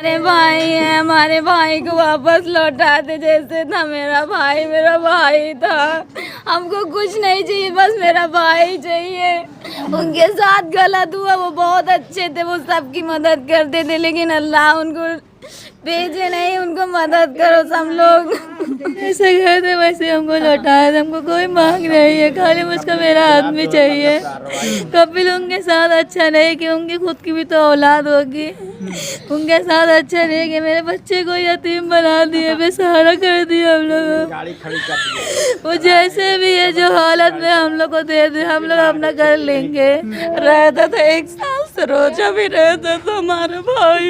हमारे भाई है, हमारे भाई को वापस लौटा दे जैसे था मेरा भाई था। हमको कुछ नहीं चाहिए, बस मेरा भाई चाहिए। उनके साथ गलत हुआ, वो बहुत अच्छे थे, वो सबकी मदद करते थे, लेकिन अल्लाह उनको भेजे नहीं। उनको मदद करो सब लोग। जैसे गए थे वैसे हमको लौटाया, हमको कोई मांग नहीं है, खाली मुझको मेरा आदमी चाहिए। कपिल उनके साथ अच्छा नहीं कि उनकी खुद की भी तो औलाद होगी, उनके साथ अच्छा नहीं कि मेरे बच्चे को यतीम बना दिए, बेसहारा कर दिया हम लोग। वो जैसे भी है जो हालत में हम लोग को दे दे, हम लोग अपना कर लेंगे। रहता था 1 साल से रोजा भी रहता था हमारा भाई।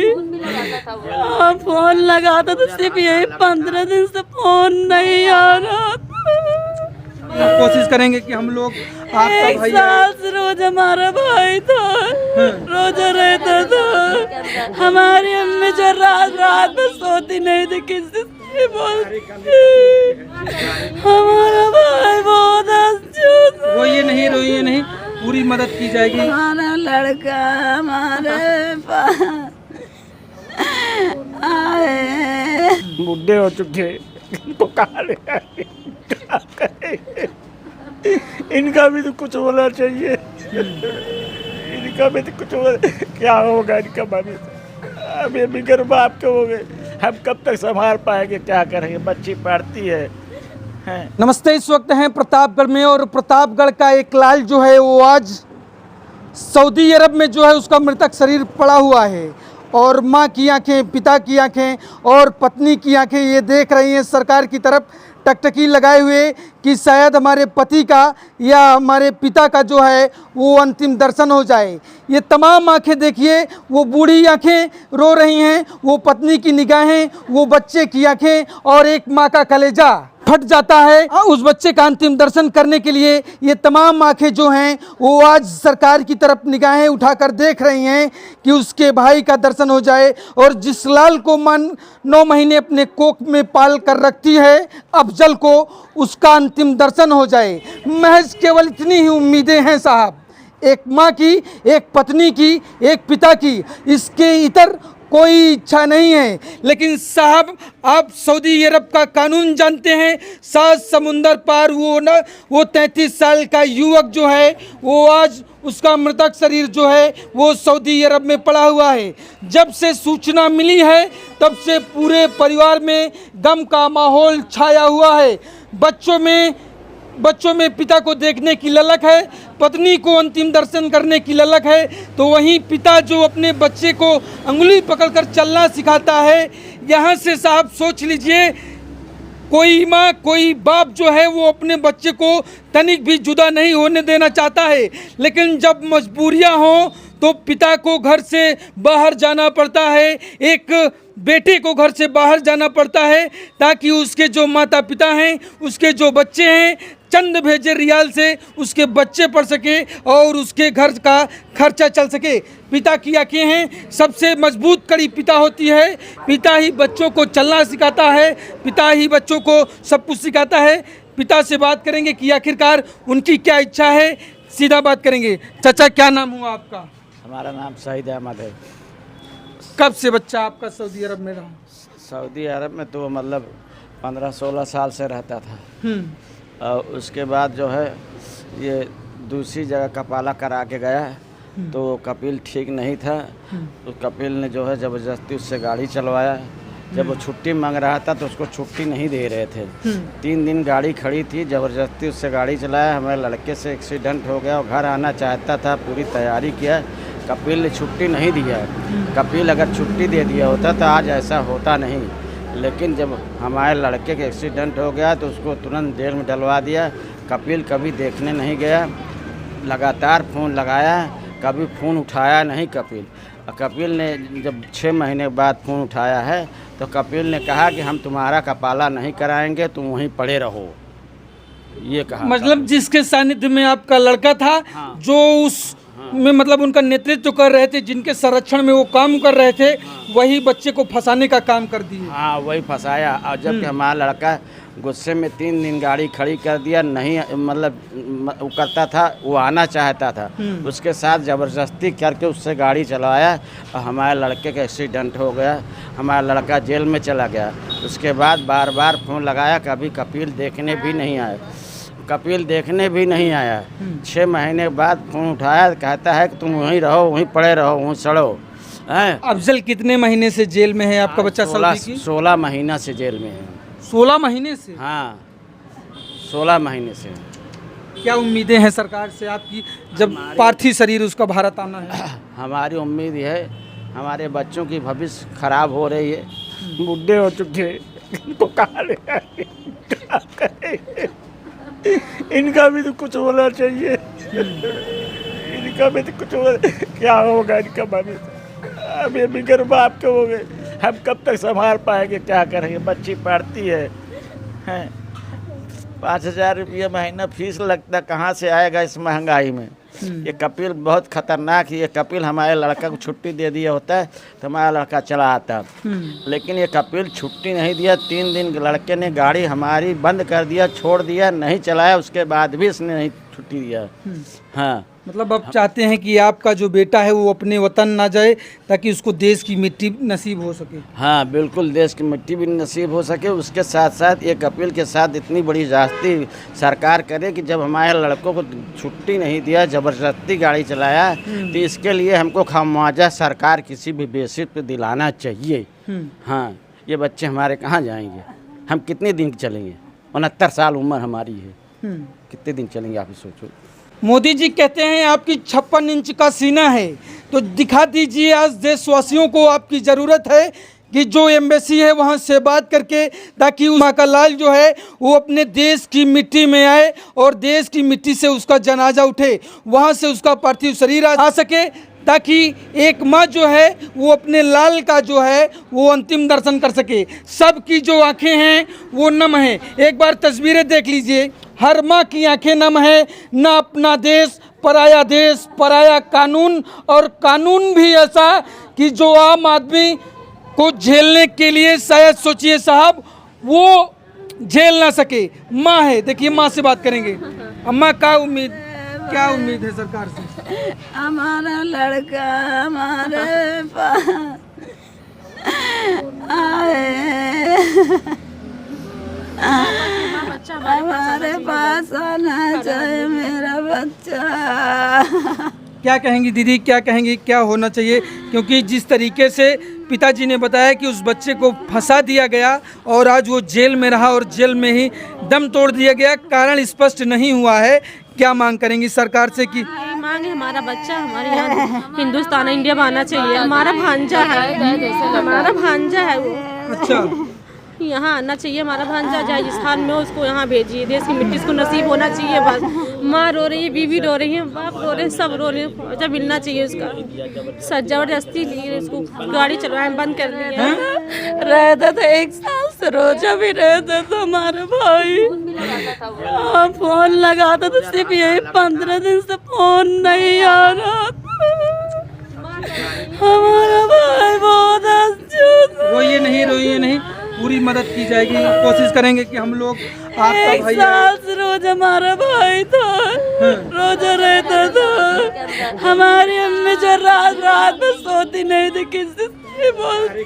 फोन लगाता तो सिर्फ यही 15 दिन से फोन नहीं आ रहा था। कोशिश करेंगे कि हम लोग आपका 1 भाई साल से रोज हमारा भाई था, रोजा रहता था। हमारी अम्मी जो रात में सोती नहीं थी, किसी से बोलती। हमारा भाई बहुत अच्छा। रोइए नहीं, पूरी मदद की जाएगी। हमारा लड़का हमारे पास आए। बुढ़े हो चुके, इनको कहाँ ले आए? क्या करेंगे? इनका भी तो कुछ होना चाहिए, इनका भी तो कुछ होना। क्या होगा इनका भविष्य? अब ये बिगर बाप के हो गए, हम कब तक संभाल पाएंगे? क्या करेंगे? बच्ची पढ़ती है। नमस्ते, इस वक्त हैं प्रतापगढ़ में और प्रतापगढ़ का एक लाल जो है वो आज सऊदी अरब में जो है उसका मृतक शरीर पड़ा हुआ है और माँ की आंखें, पिता की आंखें और पत्नी की आंखें ये देख रही हैं सरकार की तरफ टकटकी लगाए हुए कि शायद हमारे पति का या हमारे पिता का जो है वो अंतिम दर्शन हो जाए। ये तमाम आंखें देखिए, वो बूढ़ी आंखें रो रही हैं, वो पत्नी की निगाहें, वो बच्चे की आंखें और एक माँ का कलेजा फट जाता है उस बच्चे का अंतिम दर्शन करने के लिए। ये तमाम आंखें जो हैं वो आज सरकार की तरफ निगाहें उठाकर देख रही हैं कि उसके भाई का दर्शन हो जाए और जिस लाल को 9 महीने अपने कोख में पाल कर रखती है अफजल को, उसका अंतिम दर्शन हो जाए। महज केवल इतनी ही उम्मीदें हैं साहब, एक माँ की, एक पत्नी की, एक पिता की, इसके इतर कोई इच्छा नहीं है। लेकिन साहब आप सऊदी अरब का कानून जानते हैं, 7 समुंदर पार वो 33 साल का युवक जो है वो आज उसका मृतक शरीर जो है वो सऊदी अरब में पड़ा हुआ है। जब से सूचना मिली है तब से पूरे परिवार में गम का माहौल छाया हुआ है। बच्चों में पिता को देखने की ललक है, पत्नी को अंतिम दर्शन करने की ललक है, तो वहीं पिता जो अपने बच्चे को अंगुली पकड़कर चलना सिखाता है। यहाँ से साहब सोच लीजिए, कोई माँ कोई बाप जो है वो अपने बच्चे को तनिक भी जुदा नहीं होने देना चाहता है, लेकिन जब मजबूरियाँ हों तो पिता को घर से बाहर जाना पड़ता है, एक बेटे को घर से बाहर जाना पड़ता है ताकि उसके जो माता पिता हैं, उसके जो बच्चे हैं, चंद भेजे रियाल से उसके बच्चे पढ़ सके और उसके घर का खर्चा चल सके। पिता की आंखें हैं, सबसे मजबूत कड़ी पिता होती है। पिता ही बच्चों को चलना सिखाता है, पिता ही बच्चों को सब कुछ सिखाता है। पिता से बात करेंगे कि आखिरकार उनकी क्या इच्छा है, सीधा बात करेंगे। चाचा क्या नाम हुआ आपका? हमारा नाम शहीद अहमद है। कब से बच्चा आपका सऊदी अरब में रहा? सऊदी अरब में तो मतलब 15-16 साल से रहता था। और उसके बाद जो है ये दूसरी जगह कपाला करा के गया, तो कपिल ठीक नहीं था, तो कपिल ने जो है ज़बरदस्ती उससे गाड़ी चलवाया। जब वो छुट्टी मांग रहा था तो उसको छुट्टी नहीं दे रहे थे। 3 दिन गाड़ी खड़ी थी, ज़बरदस्ती उससे गाड़ी चलाया। हमारे लड़के से एक्सीडेंट हो गया और घर आना चाहता था, पूरी तैयारी किया, कपिल ने छुट्टी नहीं दिया। कपिल अगर छुट्टी दे दिया होता तो आज ऐसा होता नहीं। लेकिन जब हमारे लड़के के एक्सीडेंट हो गया तो उसको तुरंत जेल में डलवा दिया। कपिल कभी देखने नहीं गया, लगातार फ़ोन लगाया, कभी फ़ोन उठाया नहीं कपिल। कपिल ने जब 6 महीने बाद फ़ोन उठाया है तो कपिल ने कहा कि हम तुम्हारा कपाला नहीं कराएंगे, तुम वहीं पड़े रहो, ये कहा। मतलब जिसके सानिध्य में आपका लड़का था, हाँ। जो उस में मतलब उनका नेतृत्व कर रहे थे, जिनके संरक्षण में वो काम कर रहे थे, वही बच्चे को फंसाने का काम कर दिए। हाँ वही फंसाया। और जबकि हमारा लड़का गुस्से में 3 दिन गाड़ी खड़ी कर दिया, नहीं मतलब वो करता था, वो आना चाहता था, उसके साथ ज़बरदस्ती करके उससे गाड़ी चलाया और हमारे लड़के का एक्सीडेंट हो गया, हमारा लड़का जेल में चला गया। उसके बाद बार बार फ़ोन लगाया, कभी कपिल देखने भी नहीं आया, कपिल देखने भी नहीं आया। 6 महीने बाद फ़ोन उठाया, कहता है कि तुम वहीं रहो, वहीं पड़े रहो, वहीं सड़ो। अफजल कितने महीने से जेल में है आपका बच्चा? 16 महीना से जेल में है। 16 महीने से? हाँ 16 महीने से। क्या उम्मीदें हैं सरकार से आपकी, जब पार्थिव शरीर उसका भारत आना है? हमारी उम्मीद है, हमारे बच्चों की भविष्य खराब हो रही है, बुढ़े हो चुके हैं, इनको कहाँ ले आएंगे? क्या करेंगे? इनका भी तो कुछ होना चाहिए, इनका भी तो कुछ होना। क्या होगा इनका भविष्य? अब ये बिगर बाप के हो गए, हम कब तक संभाल पाएंगे? क्या करेंगे? बच्ची पढ़ती है, 5,000 रुपये महीना फीस लगता, कहाँ से आएगा इस महंगाई में? ये कपिल बहुत खतरनाक है। ये कपिल हमारे लड़का को छुट्टी दे दिया होता है तो हमारा लड़का चला आता, लेकिन ये कपिल छुट्टी नहीं दिया। 3 दिन लड़के ने गाड़ी हमारी बंद कर दिया, छोड़ दिया, नहीं चलाया, उसके बाद भी इसने नहीं छुट्टी दिया। हाँ मतलब अब चाहते हैं कि आपका जो बेटा है वो अपने वतन ना जाए, ताकि उसको देश की मिट्टी नसीब हो सके। हाँ बिल्कुल, देश की मिट्टी भी नसीब हो सके। उसके साथ साथ ये कपिल के साथ इतनी बड़ी जास्ती सरकार करे कि जब हमारे लड़कों को छुट्टी नहीं दिया, ज़बरदस्ती गाड़ी चलाया, तो इसके लिए हमको खामुआवजा सरकार किसी भी बेसिस पे दिलाना चाहिए। हाँ ये बच्चे हमारे कहाँ जाएंगे? हम कितने दिन चलेंगे? 69 साल उम्र हमारी है, कितने दिन चलेंगे आप ही सोचो। मोदी जी कहते हैं आपकी 56 इंच का सीना है, तो दिखा दीजिए आज देशवासियों को। आपकी ज़रूरत है कि जो एम्बेसी है वहाँ से बात करके, ताकि माँ का लाल जो है वो अपने देश की मिट्टी में आए और देश की मिट्टी से उसका जनाजा उठे, वहाँ से उसका पार्थिव शरीर आ सके, ताकि एक माँ जो है वो अपने लाल का जो है वो अंतिम दर्शन कर सके। सबकी जो आंखें हैं वो नम हैं। एक बार तस्वीरें देख लीजिए, हर माँ की आंखें नम है। ना अपना देश, पराया कानून, और कानून भी ऐसा कि जो आम आदमी को झेलने के लिए शायद सोचिए साहब वो झेल ना सके। माँ है, देखिए माँ से बात करेंगे। अम्मा क्या उम्मीद है सरकार से? हमारा लड़का हमारे पास आए, हमारे पास आना चाहिए मेरा बच्चा। क्या कहेंगी दीदी, क्या कहेंगी, क्या होना चाहिए? क्योंकि जिस तरीके से पिताजी ने बताया कि उस बच्चे को फंसा दिया गया और आज वो जेल में रहा और जेल में ही दम तोड़ दिया गया, कारण स्पष्ट नहीं हुआ है। क्या मांग करेंगी सरकार से? कि मांग है हमारा बच्चा हमारे यहाँ हिंदुस्तान इंडिया में आना चाहिए। हमारा भांजा है वो। अच्छा, यहाँ आना चाहिए हमारा भांजा, जाए जिस हाल में उसको यहाँ भेजिए। देश की मिट्टी इसको नसीब होना चाहिए। बस माँ रो रही है, बीवी रो रही है, बाप रो रहे हैं, सब रो रहे हैं। अच्छा मिलना चाहिए उसका। जबरदस्ती लिए उसको गाड़ी चलवाए, बंद कर दिया। रहता था 1 साल से, रोजा भी रहता था हमारा भाई। फोन लगाता था, सिर्फ यही 15 दिन से फोन नहीं आ रहा था। हमारा भाई बहुत अच्छा। रोइए नहीं, पूरी मदद की जाएगी। कोशिश करेंगे कि हम लोग आपका 1 साल से रोज हमारा भाई था, रोजा रहता था। हमारी अम्मी जो रात में सोती नहीं थी, किसी से बोलती,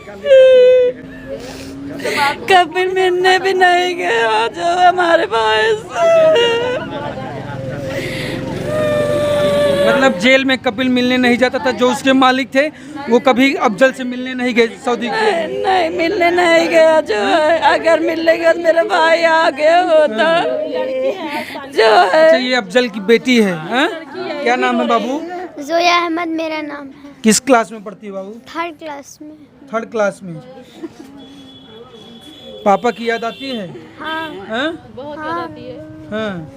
कभी मिलने भी नहीं गया जो हमारे भाई से। मतलब जेल में कपिल मिलने नहीं जाता था, जो उसके मालिक थे वो कभी अफजल से मिलने नहीं गए सऊदी के? नहीं मिलने नहीं गया। जो है अगर मिलने गया तो मेरा भाई आ गया होता। जो है अच्छा, ये अफजल की बेटी है, हाँ? क्या नाम है बाबू? जोया अहमद मेरा नाम है। किस क्लास में पढ़ती है बाबू? 3rd क्लास में। 3rd क्लास में। पापा की याद आती है? हाँ बहुत याद आती है। हाँ,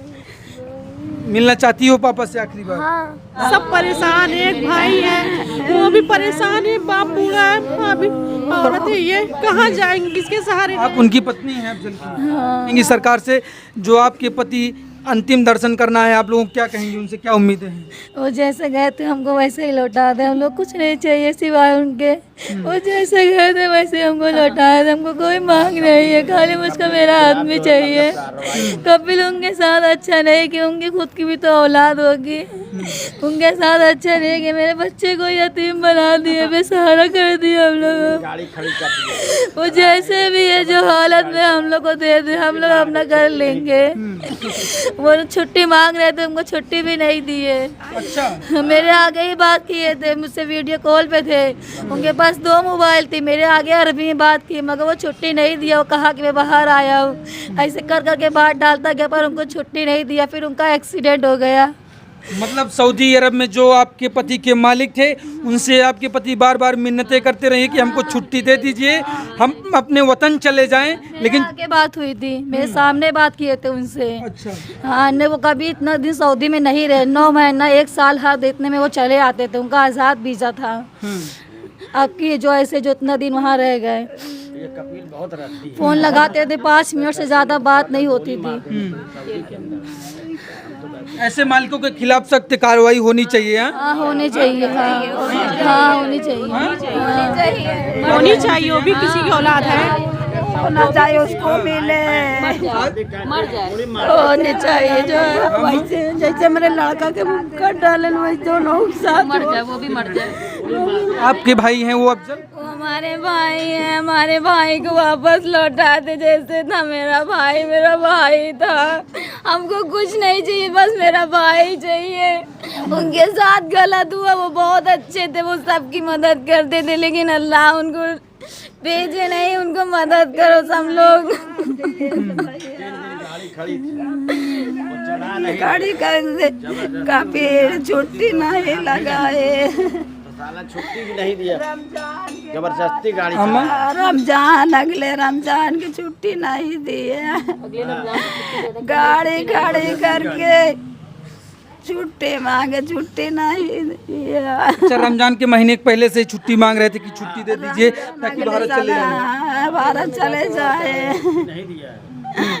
मिलना चाहती हो पापा से आखिरी बार? हाँ। सब परेशान है, एक भाई है वो भी परेशान है, बाप बूढ़ा है, माँ भी औरत है, ये कहाँ जाएंगे, किसके सहारे? आप उनकी पत्नी हैं अफजल की। सरकार से जो आपके पति अंतिम दर्शन करना है, आप लोगों को क्या कहेंगे, उनसे क्या उम्मीदें हैं? वो जैसे गए थे हमको वैसे ही लौटा दे, हम लोग कुछ नहीं चाहिए सिवाय उनके। वो जैसे गए थे वैसे हमको लौटा दे, हमको कोई मांग नहीं है, खाली मुझको मेरा आदमी चाहिए। कपिल उनके साथ अच्छा नहीं कि उनकी खुद की भी तो औलाद होगी, उनके साथ अच्छा नहीं कि मेरे बच्चे को यतीम बना दिए, बेसहारा कर दिया हम लोग। वो जैसे भी है जो हालत में हम लोग को दे दे, हम लोग अपना कर लेंगे। वो छुट्टी मांग रहे थे, उनको छुट्टी भी नहीं दी है। अच्छा, मेरे आगे ही बात किए थे, मुझसे वीडियो कॉल पे थे, उनके पास 2 मोबाइल थी, मेरे आगे अरबी में बात की, मगर वो छुट्टी नहीं दिया। वो कहा कि मैं बाहर आया हूँ, ऐसे कर करके बात डालता गया, पर उनको छुट्टी नहीं दिया। फिर उनका एक्सीडेंट हो गया। मतलब सऊदी अरब में जो आपके पति के मालिक थे, उनसे आपके पति बार बार मिन्नतें करते रहे कि हमको छुट्टी दे दीजिए, हम अपने वतन चले जाएं, लेकिन आगे बात हुई थी, मेरे सामने बात किए थे उनसे। अच्छा, हाँ, ने वो कभी इतना दिन सऊदी में नहीं रहे, 9 महीना 1 साल हर इतने में वो चले आते थे, उनका आज़ाद वीज़ा था। अब की जो ऐसे जो इतना दिन वहाँ रह गए, फोन लगाते थे, 5 मिनट से ज़्यादा बात नहीं होती थी। ऐसे मालिकों के खिलाफ सख्त कार्रवाई होनी चाहिए। हाँ, होनी चाहिए। हाँ, होनी चाहिए। होनी चाहिए, वो भी किसी की औलाद है, होना चाहिए, उसको मिले, होनी चाहिए। जो वैसे जैसे मेरे लड़का के कर डाले वैसे दोनों साथ मर जाए, वो भी मर जाए। आपके भाई हैं वो अफजल? वो हमारे भाई हैं, हमारे भाई को वापस लौटा दे, जैसे था मेरा भाई था। हमको कुछ नहीं चाहिए, बस मेरा भाई चाहिए। उनके साथ गलत हुआ, वो बहुत अच्छे थे, वो सबकी मदद करते थे, लेकिन अल्लाह उनको भेजे नहीं, उनको मदद करो सब लोग। गाड़ी का पेड़ छुट्टी नहीं लगाए, छुट्टी भी नहीं दिया, जबरदस्ती गाड़ी रमजान अगले रमजान की छुट्टी नहीं दी है, गाड़ी खड़ी करके छुट्टी मांगे, छुट्टी नहीं दिया। अच्छा, रमजान के महीने के पहले से छुट्टी मांग रहे थे कि छुट्टी दे दीजिए ताकि भारत चले जाए। भारत चले जाए।